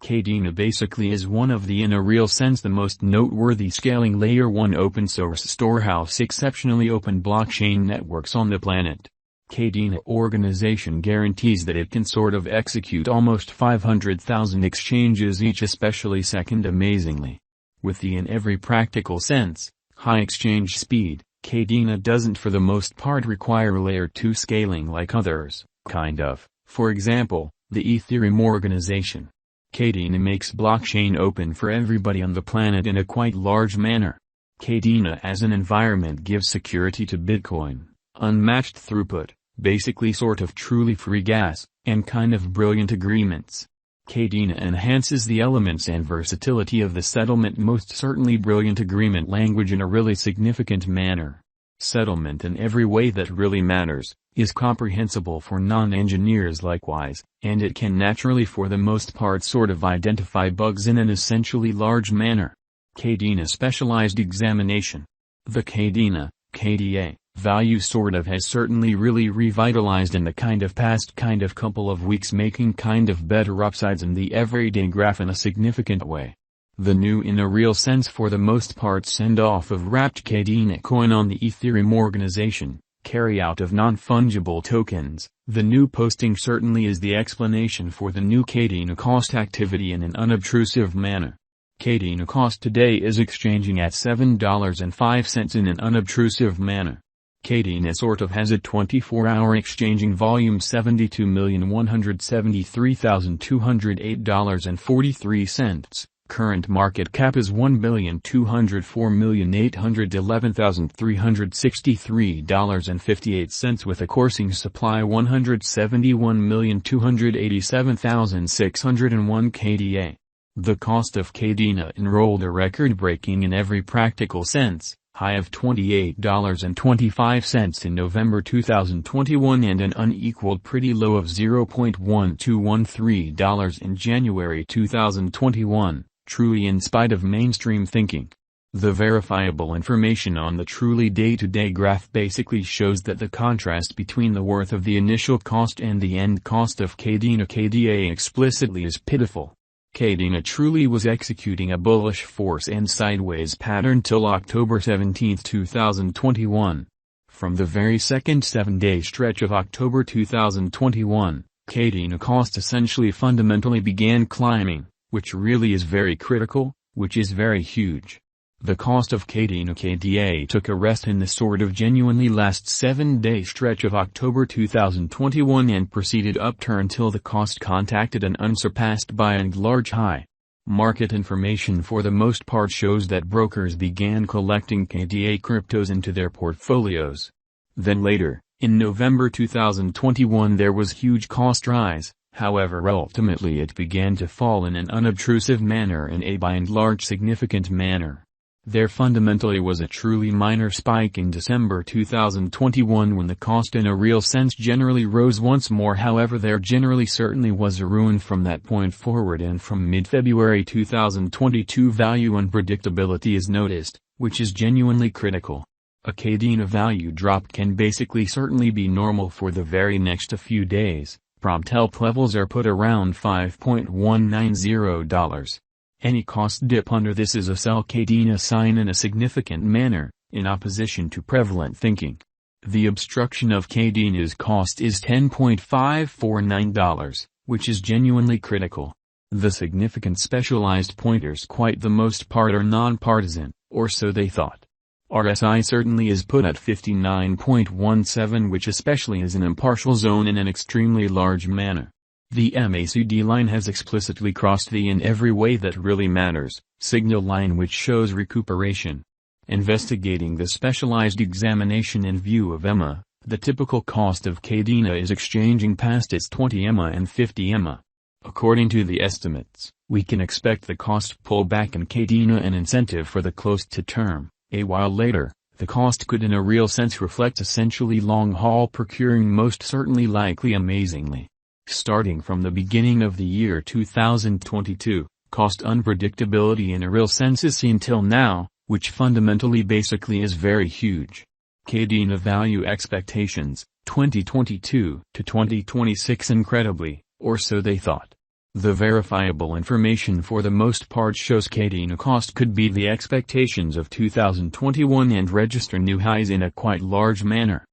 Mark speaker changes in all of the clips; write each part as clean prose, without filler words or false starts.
Speaker 1: Kadena basically is one of the in a real sense the most noteworthy scaling layer 1 open source storehouse exceptionally open blockchain networks on the planet. Kadena organization guarantees that it can sort of execute almost 500,000 exchanges each, especially second amazingly. With the in every practical sense, high exchange speed, Kadena doesn't for the most part require layer 2 scaling like others, kind of, for example, the Ethereum organization. Kadena makes blockchain open for everybody on the planet in a quite large manner. Kadena as an environment gives security to Bitcoin, unmatched throughput, basically sort of truly free gas, and kind of brilliant agreements. Kadena enhances the elements and versatility of the settlement most certainly brilliant agreement language in a really significant manner. Settlement in every way that really matters, is comprehensible for non-engineers likewise, and it can naturally for the most part sort of identify bugs in an essentially large manner. Kadena specialized examination. The Kadena, KDA, value sort of has certainly really revitalized in the past couple of weeks, making better upsides in the everyday graph in a significant way. The new in a real sense for the most part send-off of wrapped Kadena coin on the Ethereum organization, carry-out of non-fungible tokens, the new posting certainly is the explanation for the new Kadena cost activity in an unobtrusive manner. Kadena cost today is exchanging at $7.05 in an unobtrusive manner. Kadena sort of has a 24-hour exchanging volume $72,173,208.43. Current market cap is $1,204,811,363.58 with a coursing supply 171,287,601 KDA. The cost of Kadena enrolled a record-breaking in every practical sense, high of $28.25 in November 2021 and an unequaled pretty low of $0.1213 in January 2021. Truly in spite of mainstream thinking. The verifiable information on the truly day-to-day graph basically shows that the contrast between the worth of the initial cost and the end cost of Kadena KDA explicitly is pitiful. Kadena truly was executing a bullish force and sideways pattern till October 17, 2021. From the very second 7-day stretch of October 2021, Kadena cost essentially fundamentally began climbing, which really is very critical, which is very huge. The cost of Kadena KDA took a rest in the sort of genuinely last 7-day stretch of October 2021 and proceeded upturn till the cost contacted an unsurpassed by and large high. Market information for the most part shows that brokers began collecting KDA cryptos into their portfolios. Then later, in November 2021 there was huge cost rise. However, ultimately it began to fall in an unobtrusive manner in a by and large significant manner. There fundamentally was a truly minor spike in December 2021 when the cost in a real sense generally rose once more. However, there generally certainly was a ruin from that point forward, and from mid-February 2022 value unpredictability is noticed, which is genuinely critical. A Kadena value drop can basically certainly be normal for the very next few days. Prompt help levels are put around $5.190. Any cost dip under this is a sell Kadena sign in a significant manner, in opposition to prevalent thinking. The obstruction of Kadena's cost is $10.549, which is genuinely critical. The significant specialized pointers quite the most part are non-partisan, or so they thought. RSI certainly is put at 59.17, which especially is an impartial zone in an extremely large manner. The MACD line has explicitly crossed the in every way that really matters, signal line which shows recuperation. Investigating the specialized examination in view of EMA, the typical cost of Kadena is exchanging past its 20 EMA and 50 EMA. According to the estimates, we can expect the cost pullback in Kadena an incentive for the close to term. A while later, the cost could in a real sense reflect essentially long-haul procuring most certainly likely amazingly. Starting from the beginning of the year 2022, cost unpredictability in a real sense is seen till now, which fundamentally basically is very huge. Kadena value expectations, 2022 to 2026 incredibly, or so they thought. The verifiable information for the most part shows Kadena cost could beat the expectations of 2021 and register new highs in a quite large manner.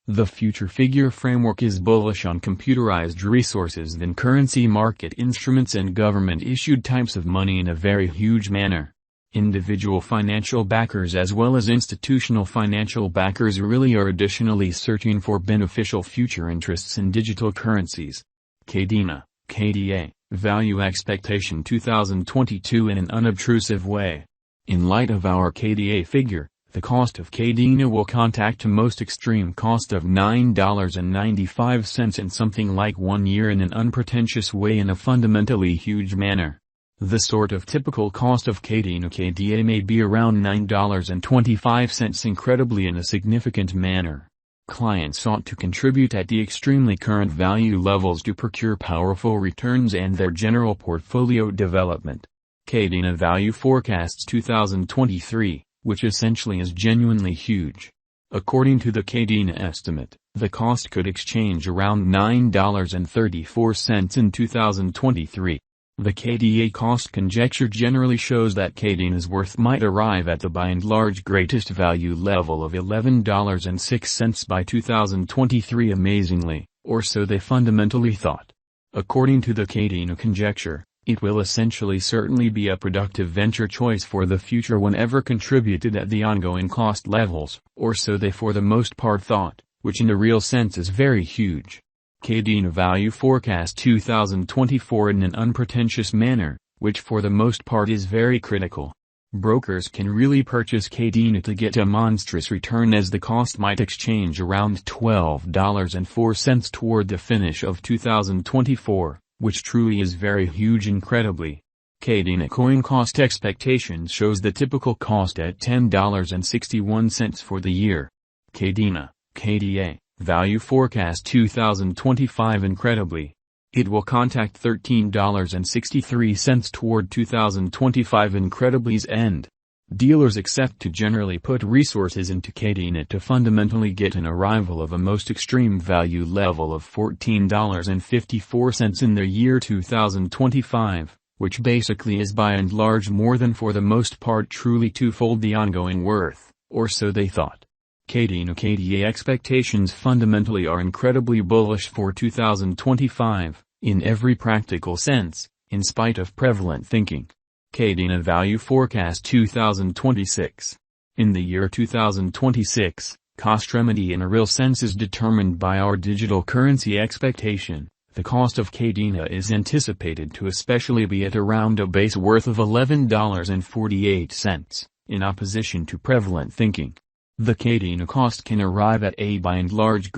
Speaker 1: The future figure framework is bullish on computerized resources than currency market instruments and government-issued types of money in a very huge manner. Individual financial backers as well as institutional financial backers really are additionally searching for beneficial future interests in digital currencies. Kadena, KDA, Value Expectation 2022 in an unobtrusive way. In light of our KDA figure, the cost of Kadena will contact a most extreme cost of $9.95 in something like 1 year in an unpretentious way in a fundamentally huge manner. The sort of typical cost of Kadena KDA may be around $9.25 incredibly in a significant manner. Clients ought to contribute at the extremely current value levels to procure powerful returns and their general portfolio development. Kadena Value Forecasts 2023, which essentially is genuinely huge. According to the Kadena estimate, the cost could exchange around $9.34 in 2023. The KDA cost conjecture generally shows that Kadena's worth might arrive at the by and large greatest value level of $11.06 by 2023 amazingly, or so they fundamentally thought. According to the Kadena conjecture, it will essentially certainly be a productive venture choice for the future whenever contributed at the ongoing cost levels, or so they for the most part thought, which in a real sense is very huge. Kadena Value Forecast 2024 in an unpretentious manner, which for the most part is very critical. Brokers can really purchase Kadena to get a monstrous return as the cost might exchange around $12.04 toward the finish of 2024, which truly is very huge incredibly. Kadena coin cost expectations shows the typical cost at $10.61 for the year. Kadena, KDA, Value Forecast 2025 incredibly. It will contact $13.63 toward 2025 incredibly's end. Dealers accept to generally put resources into Kadena to fundamentally get an arrival of a most extreme value level of $14.54 in the year 2025, which basically is by and large more than for the most part truly twofold the ongoing worth, or so they thought. Kadena KDA expectations fundamentally are incredibly bullish for 2025, in every practical sense, in spite of prevalent thinking. Kadena Value Forecast 2026. In the year 2026, cost remedy in a real sense is determined by our digital currency expectation. The cost of Kadena is anticipated to especially be at around a base worth of $11.48, in opposition to prevalent thinking. The Kadena cost can arrive at a by and large